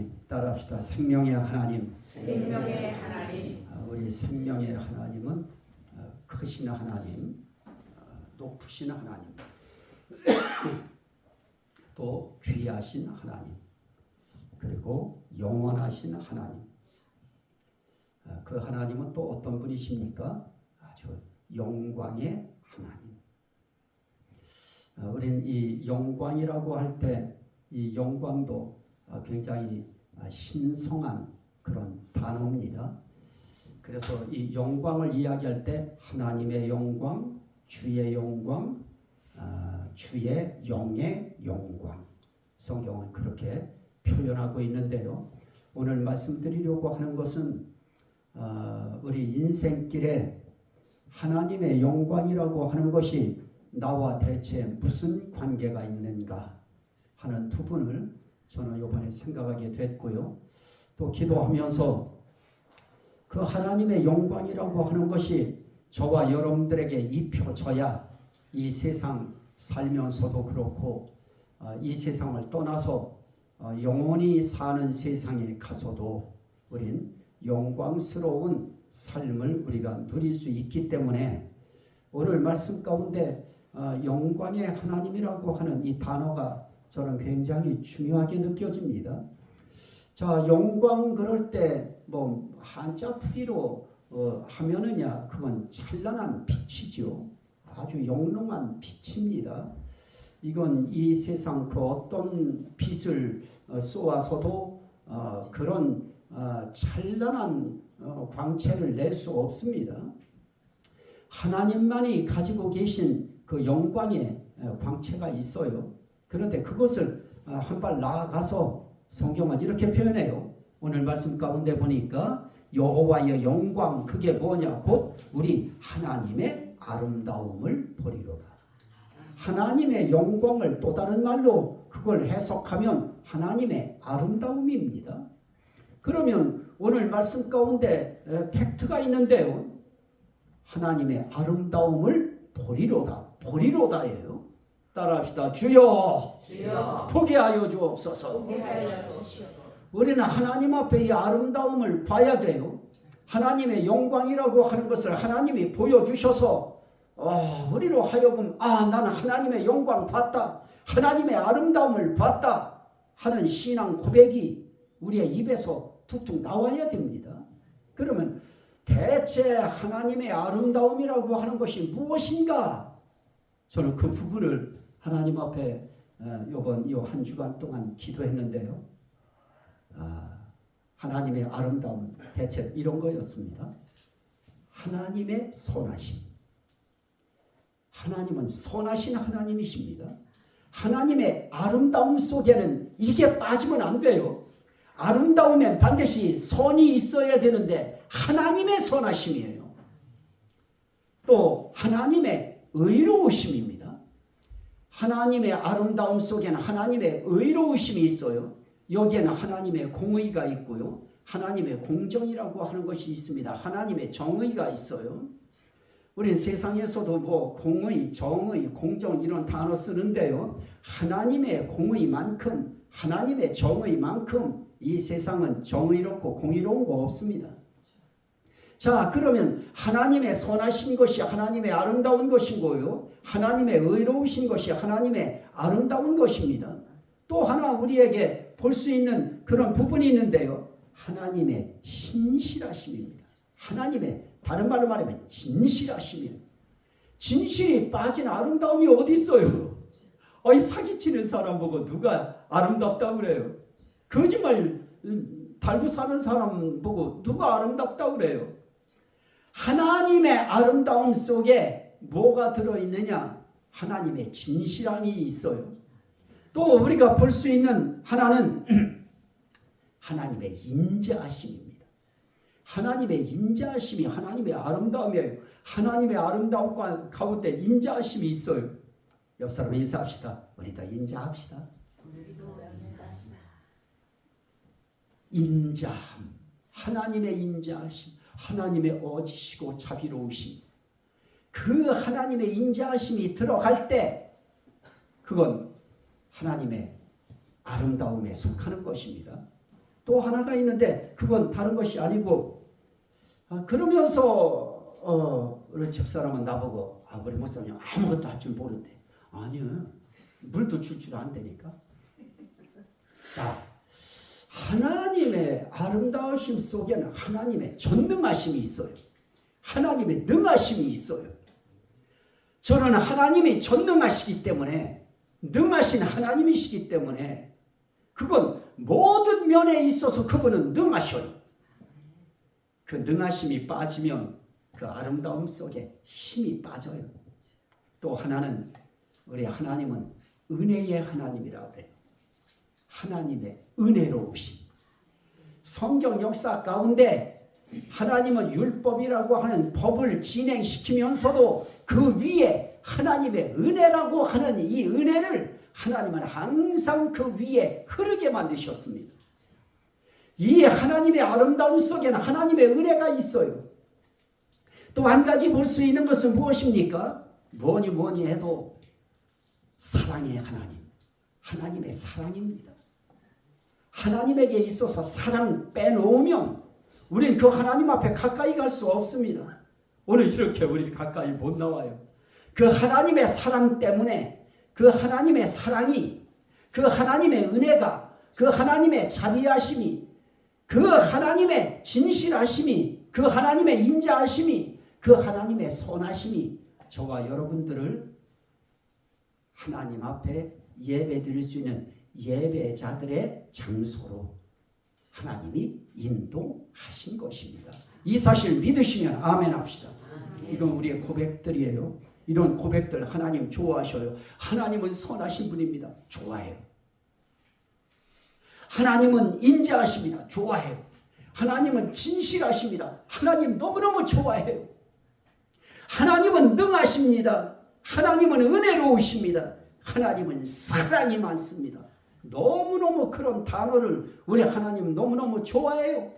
하나님, 따라합시다. 생명의 하나님. 생명의 하나님. 우리 생명의 하나님은 크신 하나님, 높으신 하나님, 또 귀하신 하나님, 그리고 영원하신 하나님. 그 하나님은 또 어떤 분이십니까? 아주 영광의 하나님. 우리는 이 영광이라고 할 때 이 영광도 굉장히 신성한 그런 단어입니다. 그래서 이 영광을 이야기할 때 하나님의 영광, 주의 영광, 주의 영의 영광, 성경은 그렇게 표현하고 있는데요. 오늘 말씀드리려고 하는 것은 우리 인생길에 하나님의 영광이라고 하는 것이 나와 대체 무슨 관계가 있는가 하는 부분을 저는 이번에 생각하게 됐고요. 또 기도하면서 그 하나님의 영광이라고 하는 것이 저와 여러분들에게 입혀져야 이 세상 살면서도 그렇고 이 세상을 떠나서 영원히 사는 세상에 가서도 우린 영광스러운 삶을 우리가 누릴 수 있기 때문에 오늘 말씀 가운데 영광의 하나님이라고 하는 이 단어가 저는 굉장히 중요하게 느껴집니다. 자, 영광 그럴 때 뭐 한자 풀이로 하면은야 그건 찬란한 빛이죠. 아주 영롱한 빛입니다. 이건 이 세상 그 어떤 빛을 쏘아서도 그런 찬란한 광채를 낼 수 없습니다. 하나님만이 가지고 계신 그 영광의 광채가 있어요. 그런데 그것을 한 발 나아가서 성경은 이렇게 표현해요. 오늘 말씀 가운데 보니까 여호와의 영광 그게 뭐냐? 곧 우리 하나님의 아름다움을 보리로다. 하나님의 영광을 또 다른 말로 그걸 해석하면 하나님의 아름다움입니다. 그러면 오늘 말씀 가운데 팩트가 있는데요. 하나님의 아름다움을 보리로다. 보리로다예요. 따라합시다. 주여, 주여 포기하여 주옵소서. 포기하여 주시옵소서. 우리는 하나님 앞에 이 아름다움을 봐야 돼요. 하나님의 영광이라고 하는 것을 하나님이 보여주셔서 우리로 하여금 나는 하나님의 영광 봤다. 하나님의 아름다움을 봤다 하는 신앙 고백이 우리의 입에서 툭툭 나와야 됩니다. 그러면 대체 하나님의 아름다움이라고 하는 것이 무엇인가? 저는 그 부분을 하나님 앞에 이번 한 주간 동안 기도했는데요. 하나님의 아름다움은 대체 이런 거였습니다. 하나님의 선하심. 하나님은 선하신 하나님이십니다. 하나님의 아름다움 속에는 이게 빠지면 안 돼요. 아름다움엔 반드시 선이 있어야 되는데 하나님의 선하심이에요. 또 하나님의 의로우심입니다. 하나님의 아름다움 속에는 하나님의 의로우심이 있어요. 여기에는 하나님의 공의가 있고요. 하나님의 공정이라고 하는 것이 있습니다. 하나님의 정의가 있어요. 우리 세상에서도 뭐 공의, 정의, 공정 이런 단어 쓰는데요. 하나님의 공의만큼, 하나님의 정의만큼 이 세상은 정의롭고 공의로운 거 없습니다. 자, 그러면 하나님의 선하신 것이 하나님의 아름다운 것인 거요. 하나님의 의로우신 것이 하나님의 아름다운 것입니다. 또 하나 우리에게 볼 수 있는 그런 부분이 있는데요. 하나님의 신실하심입니다. 하나님의 다른 말로 말하면 진실하심이에요. 진실이 빠진 아름다움이 어디 있어요? 사기치는 사람 보고 누가 아름답다고 그래요? 거짓말 달고 사는 사람 보고 누가 아름답다고 그래요? 하나님의 아름다움 속에 뭐가 들어있느냐? 하나님의 진실함이 있어요. 또 우리가 볼 수 있는 하나는 하나님의 인자하심입니다. 하나님의 인자하심이 하나님의 아름다움이에요. 하나님의 아름다움 가운데 인자하심이 있어요. 옆 사람 인사합시다. 우리도 인자합시다. 인자함, 하나님의 인자하심, 하나님의 어지시고 자비로우심, 그 하나님의 인자하심이 들어갈 때 그건 하나님의 아름다움에 속하는 것입니다. 또 하나가 있는데 그건 다른 것이 아니고 그러면서 우리 집사람은 나보고 우리 목사님 아무것도 할 줄 모른대. 아니요. 물도 줄 안 되니까. 자, 하나님의 아름다우심 속에는 하나님의 전능하심이 있어요. 하나님의 능하심이 있어요. 저는 하나님이 전능하시기 때문에 능하신 하나님이시기 때문에 그건 모든 면에 있어서 그분은 능하셔요. 그 능하심이 빠지면 그 아름다움 속에 힘이 빠져요. 또 하나는 우리 하나님은 은혜의 하나님이라고 해요. 하나님의 은혜로우심. 성경 역사 가운데 하나님은 율법이라고 하는 법을 진행시키면서도 그 위에 하나님의 은혜라고 하는 이 은혜를 하나님은 항상 그 위에 흐르게 만드셨습니다. 이 하나님의 아름다움 속에는 하나님의 은혜가 있어요. 또 한 가지 볼 수 있는 것은 무엇입니까? 뭐니 해도 사랑의 하나님, 하나님의 사랑입니다. 하나님에게 있어서 사랑 빼놓으면 우린 그 하나님 앞에 가까이 갈 수 없습니다. 오늘 이렇게 우리 가까이 못 나와요. 그 하나님의 사랑 때문에 그 하나님의 사랑이, 그 하나님의 은혜가, 그 하나님의 자비하심이, 그 하나님의 진실하심이, 그 하나님의 인자하심이, 그 하나님의 선하심이 저와 여러분들을 하나님 앞에 예배 드릴 수 있는 예배자들의 장소로 하나님이 인도하신 것입니다. 이 사실 믿으시면 아멘 합시다. 이건 우리의 고백들이에요. 이런 고백들 하나님 좋아하셔요. 하나님은 선하신 분입니다. 좋아해요. 하나님은 인자하십니다. 좋아해요. 하나님은 진실하십니다. 하나님 너무너무 좋아해요. 하나님은 능하십니다. 하나님은 은혜로우십니다. 하나님은 사랑이 많습니다. 너무너무 그런 단어를 우리 하나님 너무너무 좋아해요.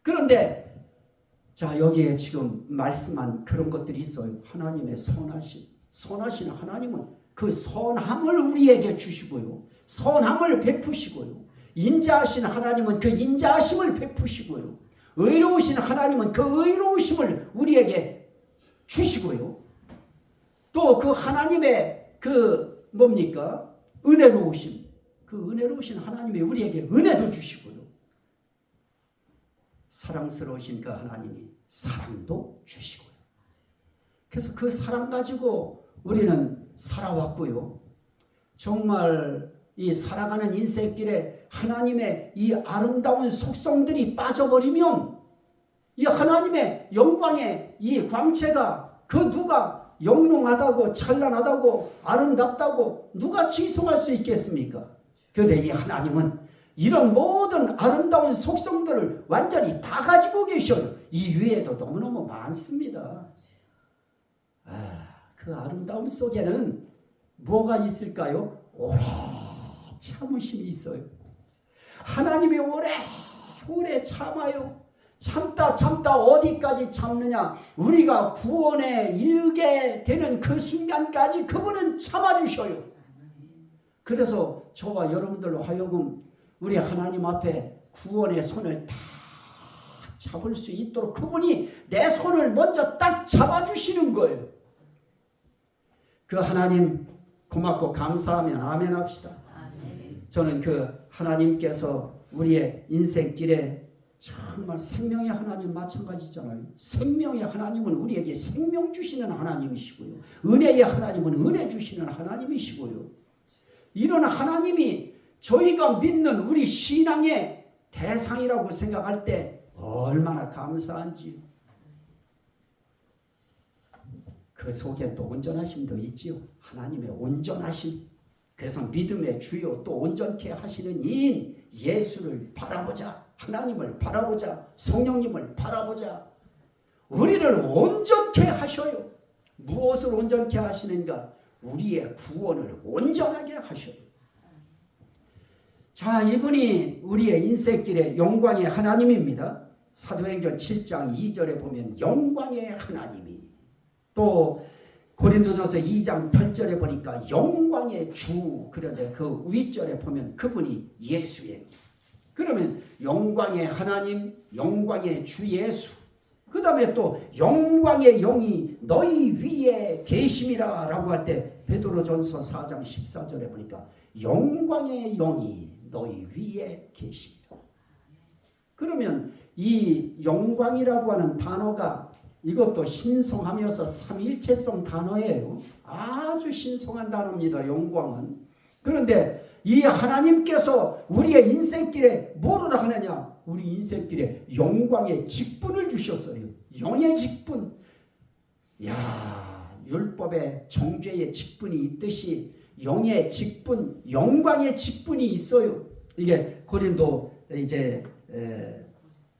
그런데 자, 여기에 지금 말씀한 그런 것들이 있어요. 하나님의 선하심. 선하신 하나님은 그 선함을 우리에게 주시고요. 선함을 베푸시고요. 인자하신 하나님은 그 인자하심을 베푸시고요. 의로우신 하나님은 그 의로우심을 우리에게 주시고요. 또 그 하나님의 그 뭡니까? 은혜로우심. 그 은혜로우신 하나님이 우리에게 은혜도 주시고요. 사랑스러우신 그 하나님이 사랑도 주시고요. 그래서 그 사랑 가지고 우리는 살아왔고요. 정말 이 살아가는 인생길에 하나님의 이 아름다운 속성들이 빠져버리면 이 하나님의 영광의 이 광채가 그 누가 영롱하다고 찬란하다고 아름답다고 누가 칭송할 수 있겠습니까? 그런데 이 하나님은 이런 모든 아름다운 속성들을 완전히 다 가지고 계셔요. 이 위에도 너무너무 많습니다. 그 아름다움 속에는 뭐가 있을까요? 오래 참으심이 있어요. 하나님이 오래 참아요. 참다 어디까지 참느냐? 우리가 구원에 이르게 되는 그 순간까지 그분은 참아주셔요. 그래서 저와 여러분들로 하여금 우리 하나님 앞에 구원의 손을 다 잡을 수 있도록 그분이 내 손을 먼저 딱 잡아주시는 거예요. 그 하나님 고맙고 감사하면 아멘 합시다. 저는 그 하나님께서 우리의 인생길에 정말 생명의 하나님 마찬가지잖아요. 생명의 하나님은 우리에게 생명 주시는 하나님이시고요. 은혜의 하나님은 은혜 주시는 하나님이시고요. 이런 하나님이 저희가 믿는 우리 신앙의 대상이라고 생각할 때 얼마나 감사한지. 그 속에 또 온전하심도 있지요. 하나님의 온전하심. 그래서 믿음의 주요 또 온전케 하시는 이인 예수를 바라보자. 하나님을 바라보자. 성령님을 바라보자. 우리를 온전케 하셔요. 무엇을 온전케 하시는가? 우리의 구원을 온전하게 하셔요. 자, 이분이 우리의 인생길의 영광의 하나님입니다. 사도행전 7장 2절에 보면 영광의 하나님이, 또 고린도전서 2장 8절에 보니까 영광의 주, 그런데 그 윗절에 보면 그분이 예수예요. 그러면 영광의 하나님, 영광의 주 예수, 그 다음에 또 영광의 영이 너희 위에 계심이라 라고 할 때 베드로전서 4장 14절에 보니까 영광의 영이 너희 위에 계십니다. 그러면 이 영광이라고 하는 단어가 이것도 신성하면서 삼위일체성 단어예요. 아주 신성한 단어입니다. 영광은. 그런데 이 하나님께서 우리의 인생길에 뭐를 하느냐? 우리 인생길에 영광의 직분을 주셨어요. 영의 직분. 야, 율법의 정죄의 직분이 있듯이 영의 직분, 영광의 직분이 있어요. 이게 고린도 이제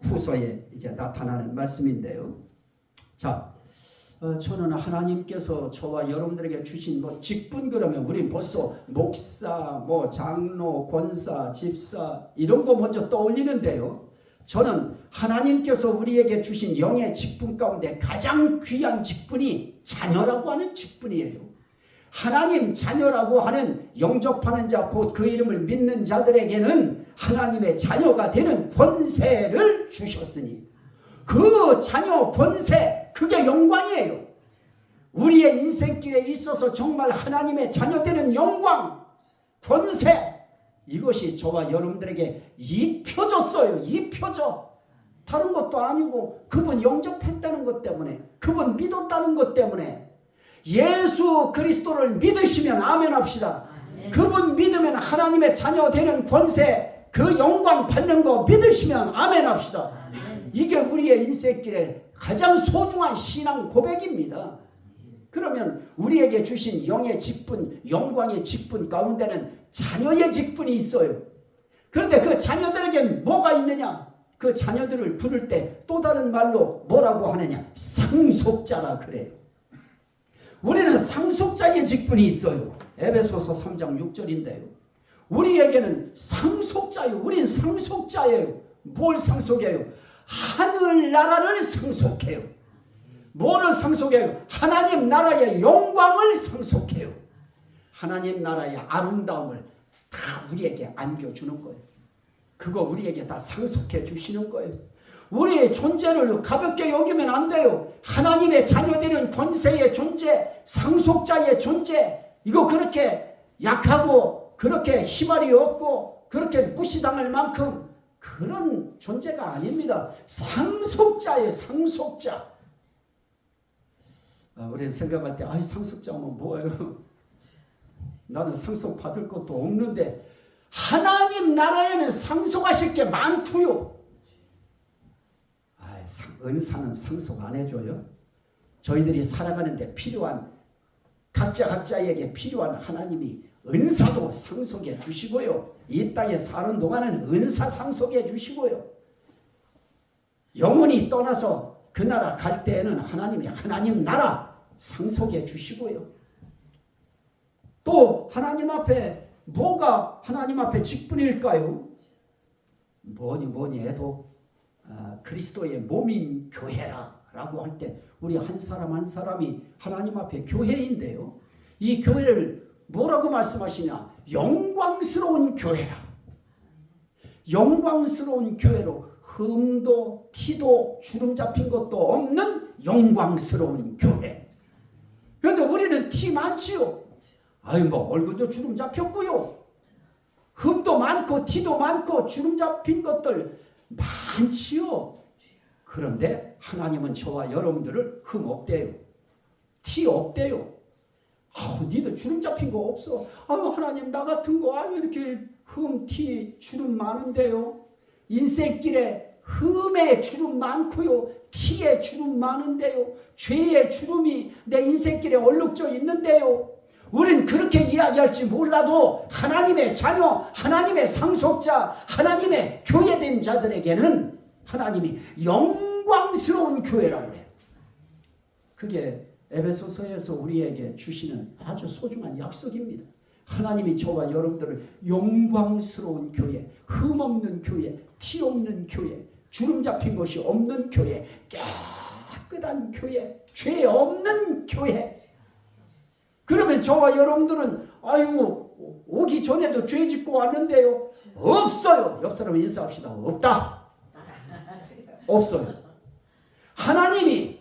후서에 이제 나타나는 말씀인데요. 자, 저는 하나님께서 저와 여러분들에게 주신 뭐 직분 그러면 우리 벌써 목사, 뭐 장로, 권사, 집사 이런 거 먼저 떠올리는데요. 저는 하나님께서 우리에게 주신 영의 직분 가운데 가장 귀한 직분이 자녀라고 하는 직분이에요. 하나님 자녀라고 하는 영접하는 자, 곧 그 이름을 믿는 자들에게는 하나님의 자녀가 되는 권세를 주셨으니 그 자녀 권세, 그게 영광이에요. 우리의 인생길에 있어서 정말 하나님의 자녀 되는 영광, 권세, 이것이 저와 여러분들에게 입혀졌어요. 입혀져. 다른 것도 아니고 그분 영접했다는 것 때문에, 그분 믿었다는 것 때문에, 예수 그리스도를 믿으시면 아멘 합시다. 그분 믿으면 하나님의 자녀 되는 권세, 그 영광 받는 거 믿으시면 아멘 합시다. 이게 우리의 인생길에 가장 소중한 신앙 고백입니다. 그러면 우리에게 주신 영의 직분, 영광의 직분 가운데는 자녀의 직분이 있어요. 그런데 그 자녀들에겐 뭐가 있느냐? 그 자녀들을 부를 때 또 다른 말로 뭐라고 하느냐? 상속자라 그래요. 우리는 상속자의 직분이 있어요. 에베소서 3장 6절인데요. 우리에게는 상속자예요. 우린 상속자예요. 뭘 상속해요? 하늘나라를 상속해요. 뭐를 상속해요? 하나님 나라의 영광을 상속해요. 하나님 나라의 아름다움을 다 우리에게 안겨주는 거예요. 그거 우리에게 다 상속해 주시는 거예요. 우리의 존재를 가볍게 여기면 안 돼요. 하나님의 자녀되는 권세의 존재, 상속자의 존재, 이거 그렇게 약하고 그렇게 희말이 없고 그렇게 무시당할 만큼 그런 존재가 아닙니다. 상속자예요. 상속자. 우리는 생각할 때 상속자면 뭐예요? 나는 상속 받을 것도 없는데 하나님 나라에는 상속하실 게 많고요. 은사는 상속 안 해줘요. 저희들이 살아가는데 필요한 각자에게 필요한 하나님이 은사도 상속해 주시고요. 이 땅에 사는 동안은 은사 상속해 주시고요. 영원히 떠나서 그 나라 갈 때에는 하나님이 하나님 나라 상속해 주시고요. 또 하나님 앞에 뭐가 하나님 앞에 직분일까요? 뭐니 해도 그리스도의 몸인 교회라 라고 할 때 우리 한 사람 한 사람이 하나님 앞에 교회인데요. 이 교회를 뭐라고 말씀하시냐? 영광스러운 교회라. 영광스러운 교회로 흠도 티도 주름 잡힌 것도 없는 영광스러운 교회. 그런데 우리는 티 많지요. 얼굴도 주름 잡혔고요. 흠도 많고 티도 많고 주름 잡힌 것들 많지요. 그런데 하나님은 저와 여러분들을 흠 없대요. 티 없대요. 니들 주름 잡힌 거 없어. 하나님 나 같은 거 이렇게 흠, 티, 주름 많은데요. 인생길에 흠의 주름 많고요. 티의 주름 많은데요. 죄의 주름이 내 인생길에 얼룩져 있는데요. 우린 그렇게 이야기할지 몰라도 하나님의 자녀, 하나님의 상속자, 하나님의 교회된 자들에게는 하나님이 영광스러운 교회라고 해요. 그게 에베소서에서 우리에게 주시는 아주 소중한 약속입니다. 하나님이 저와 여러분들을 영광스러운 교회, 흠 없는 교회, 티 없는 교회, 주름 잡힌 것이 없는 교회, 깨끗한 교회, 죄 없는 교회. 그러면 저와 여러분들은 오기 전에도 죄 짓고 왔는데요. 없어요. 옆 사람 인사합시다. 없다. 없어요. 하나님이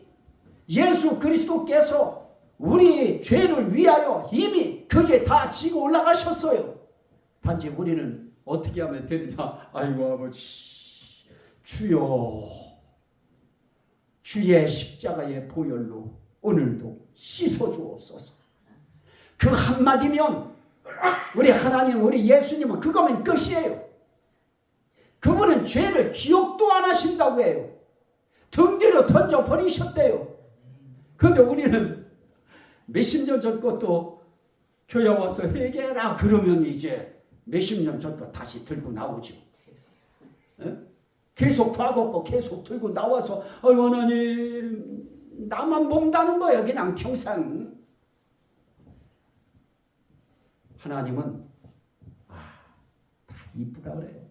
예수 그리스도께서 우리 죄를 위하여 이미 그 죄 다 지고 올라가셨어요. 단지 우리는 어떻게 하면 되느냐. 아이고 아버지 주여 주의 십자가의 보혈로 오늘도 씻어주옵소서. 그 한마디면 우리 하나님 우리 예수님은 그거면 끝이에요. 그분은 죄를 기억도 안 하신다고 해요. 등 뒤로 던져버리셨대요. 그런데 우리는 몇십 년 전 것도 교회 와서 회개해라 그러면 이제 몇십 년 전 것 다시 들고 나오죠. 에? 계속 과거 거 계속 들고 나와서 하나님 나만 몸다는 거예요. 그냥 평생. 하나님은 다 이쁘다 그래요.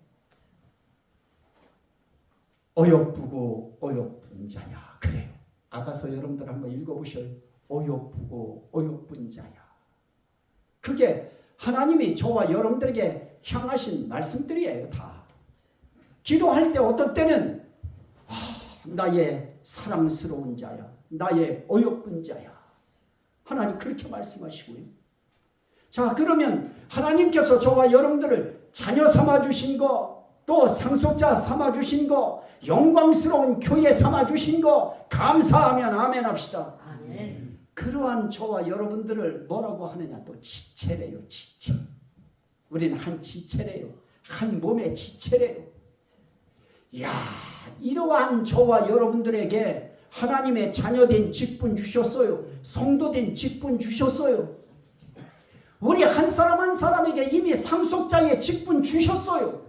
어여쁘고 어여쁜 자야 그래요. 아가서 여러분들 한번 읽어보셔요. 어여쁘고 어여쁜 자야. 그게 하나님이 저와 여러분들에게 향하신 말씀들이에요. 다. 기도할 때 어떤 때는 나의 사랑스러운 자야. 나의 어여쁜 자야. 하나님 그렇게 말씀하시고요. 자, 그러면 하나님께서 저와 여러분들을 자녀 삼아주신 거, 또 상속자 삼아주신 거, 영광스러운 교회 삼아주신 거 감사하면 아멘 합시다. 아멘. 그러한 저와 여러분들을 뭐라고 하느냐. 또 지체래요. 지체. 우리는 한 지체래요. 한 몸의 지체래요. 이야, 이러한 저와 여러분들에게 하나님의 자녀된 직분 주셨어요. 성도된 직분 주셨어요. 우리 한 사람 한 사람에게 이미 상속자의 직분 주셨어요.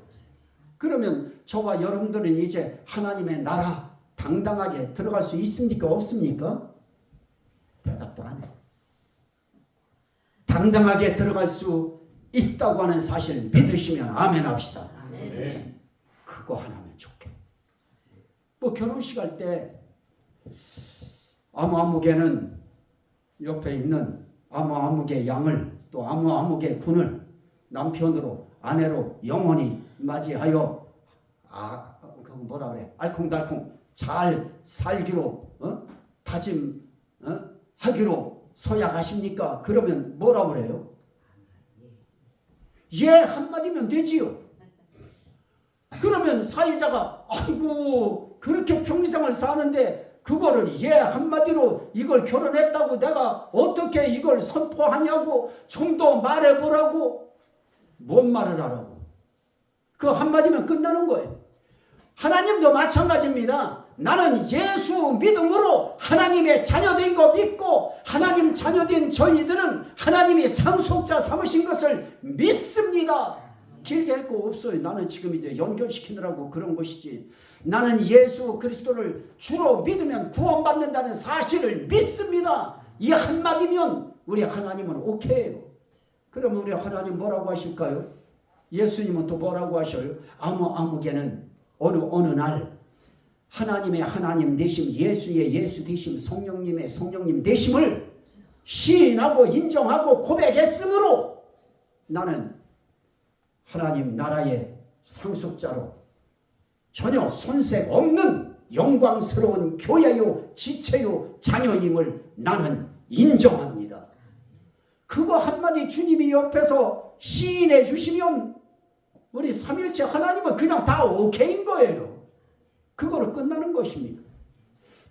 그러면 저와 여러분들은 이제 하나님의 나라 당당하게 들어갈 수 있습니까? 없습니까? 대답도 안 해요. 당당하게 들어갈 수 있다고 하는 사실 믿으시면 아멘 합시다. 아멘. 그거 하나면 좋게. 뭐 결혼식 할 때 아무개는 옆에 있는 아무개 양을 또 아무개 군을 남편으로 아내로 영원히 맞이하여 그거 뭐라 그래 알콩달콩 잘 살기로 다짐하기로 서약하십니까? 그러면 뭐라 그래요? 예 한마디면 되지요. 그러면 사회자가 아이고 그렇게 평생을 사는데 그거를 예 한마디로 이걸 결혼했다고 내가 어떻게 이걸 선포하냐고 좀 더 말해보라고. 뭔 말을 하라고. 그 한마디면 끝나는 거예요. 하나님도 마찬가지입니다. 나는 예수 믿음으로 하나님의 자녀된 거 믿고 하나님 자녀된 저희들은 하나님이 상속자 삼으신 것을 믿습니다. 길게 할 거 없어요. 나는 지금 이제 연결시키느라고 그런 것이지. 나는 예수 그리스도를 주로 믿으면 구원받는다는 사실을 믿습니다. 이 한마디면 우리 하나님은 오케이예요. 그러면 우리 하나님 뭐라고 하실까요? 예수님은 또 뭐라고 하셔요? 아무개는 어느 날 하나님의 하나님 되심, 예수의 예수 되심, 성령님의 성령님 되심을 시인하고 인정하고 고백했으므로 나는 하나님 나라의 상속자로 전혀 손색 없는 영광스러운 교회요 지체요 자녀임을 나는 인정합니다. 그거 한마디 주님이 옆에서 시인해 주시면 우리 삼일체 하나님은 그냥 다 오케이인 거예요. 그거로 끝나는 것입니다.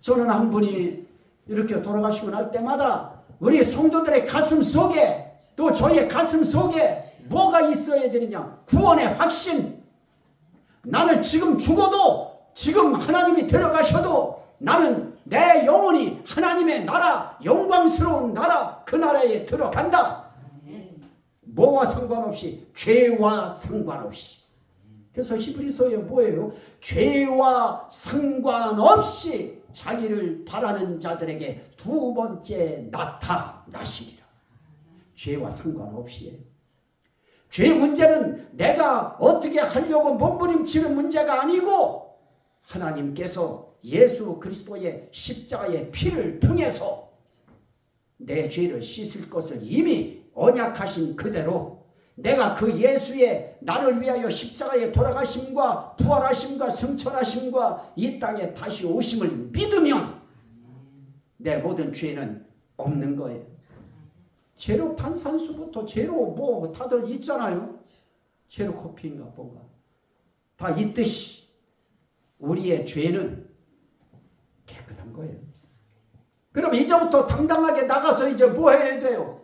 저는 한 분이 이렇게 돌아가시고 날 때마다 우리 성도들의 가슴 속에 또 저의 가슴 속에 뭐가 있어야 되느냐? 구원의 확신. 나는 지금 죽어도 지금 하나님이 데려가셔도 나는 내 영혼이 하나님의 나라, 영광스러운 나라, 그 나라에 들어간다. 뭐와 상관없이, 죄와 상관없이. 그래서 히브리서에 뭐예요? 죄와 상관없이 자기를 바라는 자들에게 두 번째 나타나시리라. 죄와 상관없이. 죄 문제는 내가 어떻게 하려고 몸부림치는 문제가 아니고 하나님께서 예수 그리스도의 십자가의 피를 통해서 내 죄를 씻을 것을 이미 언약하신 그대로 내가 그 예수의 나를 위하여 십자가에 돌아가심과 부활하심과 승천하심과 이 땅에 다시 오심을 믿으면 내 모든 죄는 없는 거예요. 제로 탄산수부터 제로 뭐 다들 있잖아요. 제로 커피인가 뭔가 다 있듯이 우리의 죄는 깨끗한 거예요. 그럼 이제부터 당당하게 나가서 이제 뭐 해야 돼요?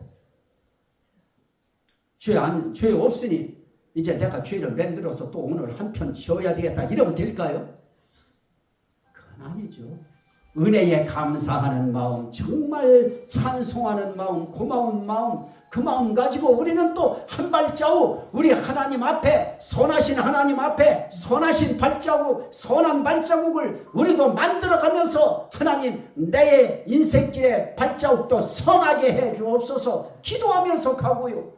죄 없으니 이제 내가 죄를 만들어서 또 오늘 한편 쉬어야 되겠다 이러면 될까요? 그건 아니죠. 은혜에 감사하는 마음, 정말 찬송하는 마음, 고마운 마음, 그 마음 가지고 우리는 또 한 발자국 우리 하나님 앞에 선하신 하나님 앞에 선하신 발자국, 선한 발자국을 우리도 만들어가면서 하나님 내 인생길의 발자국도 선하게 해 주옵소서 기도하면서 가고요.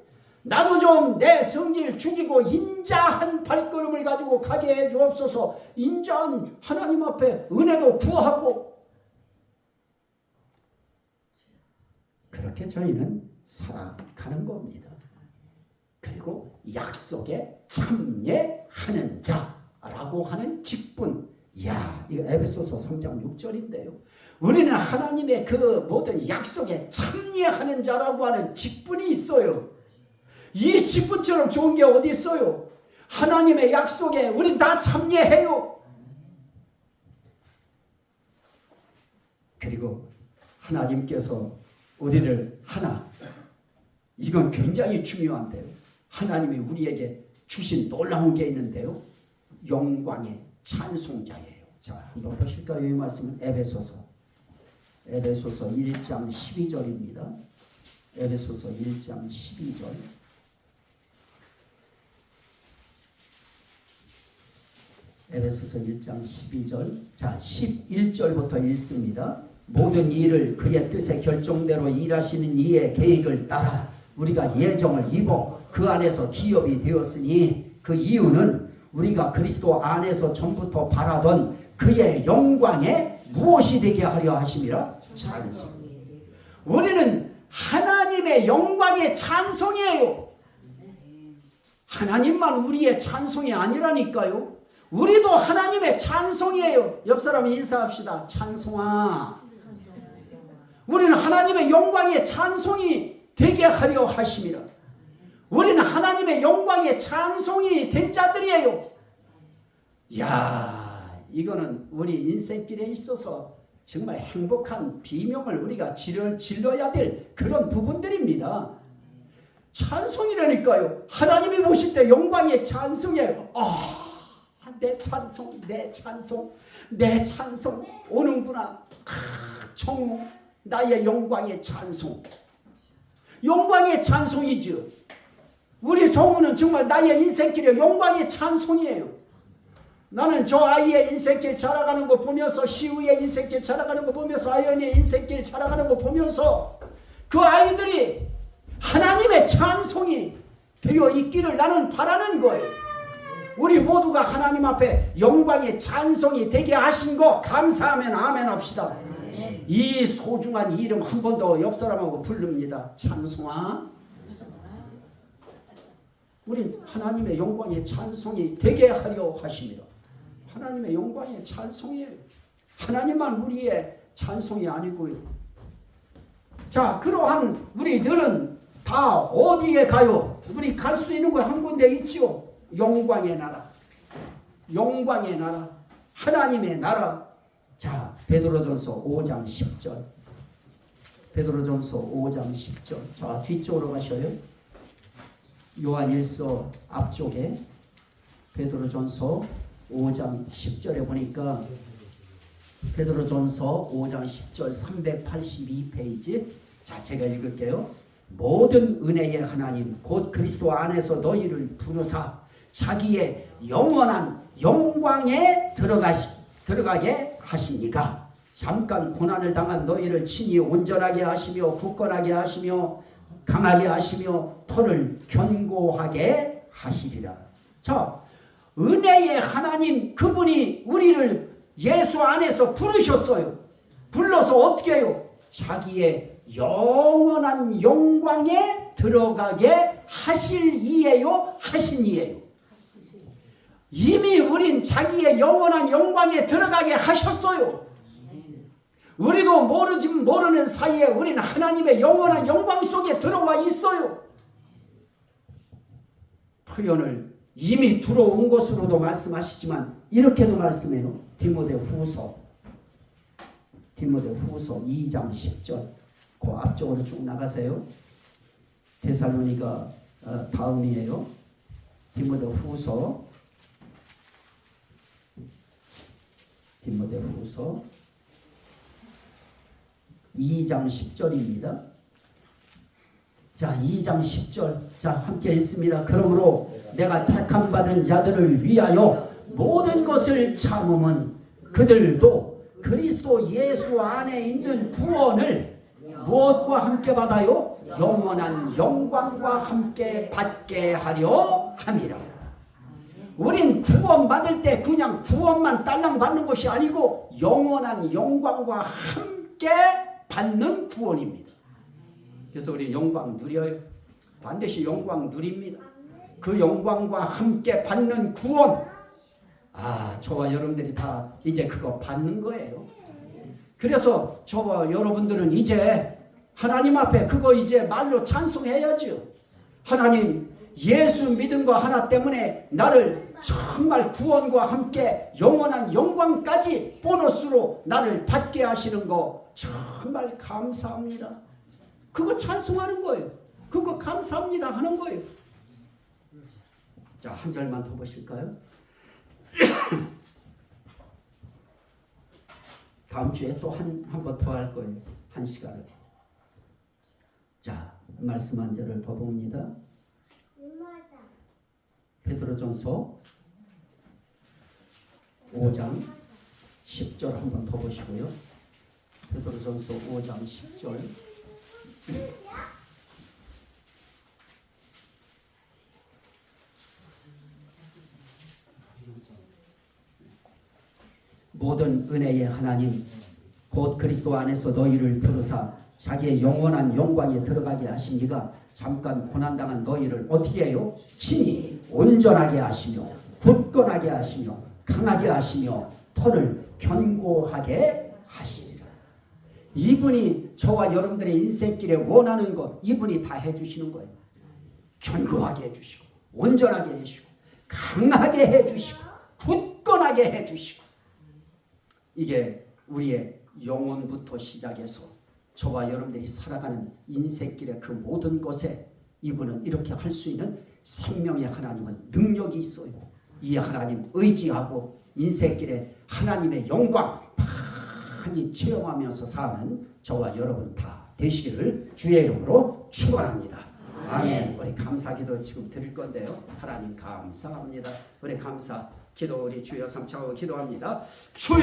나도 좀 내 성질 죽이고 인자한 발걸음을 가지고 가게 해 주옵소서. 인자한 하나님 앞에 은혜도 구하고 그렇게 저희는 살아가는 겁니다. 그리고 약속에 참여하는 자라고 하는 직분. 이야, 이거 에베소서 3장 6절인데요. 우리는 하나님의 그 모든 약속에 참여하는 자라고 하는 직분이 있어요. 이 직분처럼 좋은 게 어디 있어요? 하나님의 약속에 우린 다 참여해요. 그리고 하나님께서 우리를 하나, 이건 굉장히 중요한데요. 하나님이 우리에게 주신 놀라운 게 있는데요. 영광의 찬송자예요. 자, 한번 보실까요? 이 말씀은 에베소서 1장 12절입니다. 에베소서 1장 12절. 에베소서 1장 12절. 자, 11절부터 읽습니다. 모든 일을 그의 뜻의 결정대로 일하시는 이의 계획을 따라 우리가 예정을 입어 그 안에서 기업이 되었으니 그 이유는 우리가 그리스도 안에서 전부터 바라던 그의 영광에 무엇이 되게 하려 하심이라? 찬송. 우리는 하나님의 영광의 찬송이에요. 하나님만 우리의 찬송이 아니라니까요. 우리도 하나님의 찬송이에요. 옆 사람 인사합시다. 찬송아. 우리는 하나님의 영광의 찬송이 되게 하려 하심이라. 우리는 하나님의 영광의 찬송이 된 자들이에요. 이야, 이거는 우리 인생길에 있어서 정말 행복한 비명을 우리가 질러야 될 그런 부분들입니다. 찬송이라니까요. 하나님이 보실 때 영광의 찬송이에요. 내 찬송, 내 찬송, 내 찬송 오는구나. 정말 나의 영광의 찬송. 영광의 찬송이죠. 우리 정우는 정말 나의 인생길의 영광의 찬송이에요. 나는 저 아이의 인생길 자라가는 거 보면서, 시우의 인생길 자라가는 거 보면서, 아연의 인생길 자라가는 거 보면서 그 아이들이 하나님의 찬송이 되어 있기를 나는 바라는 거예요. 우리 모두가 하나님 앞에 영광의 찬송이 되게 하신 거 감사하면 아멘 합시다. 이 소중한 이름 한 번 더 옆 사람하고 부릅니다. 찬송아. 우리 하나님의 영광의 찬송이 되게 하려 하십니다. 하나님의 영광의 찬송이에요. 하나님만 우리의 찬송이 아니고요. 자, 그러한 우리들은 다 어디에 가요? 우리 갈 수 있는 거 한 군데 있죠. 영광의 나라. 영광의 나라. 하나님의 나라. 자, 베드로전서 5장 10절. 베드로전서 5장 10절. 자, 뒤쪽으로 가셔요. 요한일서 앞쪽에 베드로전서 5장 10절에 보니까 베드로전서 5장 10절 382페이지. 자, 제가 읽을게요. 모든 은혜의 하나님 곧 그리스도 안에서 너희를 부르사 자기의 영원한 영광에 들어가게 하시니까 잠깐 고난을 당한 너희를 친히 온전하게 하시며 굳건하게 하시며 강하게 하시며 터를 견고하게 하시리라. 자, 은혜의 하나님 그분이 우리를 예수 안에서 부르셨어요. 불러서 어떻게 해요? 자기의 영원한 영광에 들어가게 하실 이에요, 하신 이에요. 이미 우린 자기의 영원한 영광에 들어가게 하셨어요. 우리도 모르지 모르는 사이에 우리는 하나님의 영원한 영광 속에 들어와 있어요. 표현을 이미 들어온 것으로도 말씀하시지만 이렇게도 말씀해요. 디모데후서 2장 10절 그 앞쪽으로 쭉 나가세요. 데살로니가 다음이에요. 디모데후서 2장 10절입니다. 자, 2장 10절. 자, 함께 읽습니다. 그러므로 내가 택함 받은 자들을 위하여 모든 것을 참음은 그들도 그리스도 예수 안에 있는 구원을 무엇과 함께 받아요? 영원한 영광과 함께 받게 하려 함이라. 우린 구원 받을 때 그냥 구원만 딸랑 받는 것이 아니고 영원한 영광과 함께 받는 구원입니다. 그래서 우리 영광 누려요. 반드시 영광 누립니다. 그 영광과 함께 받는 구원. 저와 여러분들이 다 이제 그거 받는 거예요. 그래서 저와 여러분들은 이제 하나님 앞에 그거 이제 말로 찬송해야죠. 하나님, 예수 믿은 거 하나 때문에 나를 정말 구원과 함께 영원한 영광까지 보너스로 나를 받게 하시는 거 정말 감사합니다. 그거 찬송하는 거예요. 그거 감사합니다 하는 거예요. 자, 한 절만 더 보실까요? 다음 주에 또 한 번 더 할 거예요. 한 시간을. 자, 말씀 한 절을 더 봅니다. 베드로전서 5장 10절 한 번 더 보시고요. 베드로전서 5장 10절. 모든 은혜의 하나님 곧 그리스도 안에서 너희를 부르사 자기의 영원한 영광에 들어가게 하신 이가 잠깐 고난당한 너희를 어떻게 해요? 친히 온전하게 하시며 굳건하게 하시며 강하게 하시며 터를 견고하게 하시리라. 이분이 저와 여러분들의 인생길에 원하는 것 이분이 다 해주시는 거예요. 견고하게 해주시고 온전하게 해주시고 강하게 해주시고 굳건하게 해주시고 이게 우리의 영혼부터 시작해서 저와 여러분들이 살아가는 인생길의 그 모든 것에 이분은 이렇게 할 수 있는 생명의 하나님은 능력이 있어요. 이 하나님 의지하고 인생길에 하나님의 영광 많이 체험하면서 사는 저와 여러분 다 되시기를 주의 이름으로 축원합니다. 아멘. 우리 감사기도 지금 드릴 건데요. 하나님 감사합니다. 우리 감사 기도 우리 주여 삼창하고 기도합니다. 주여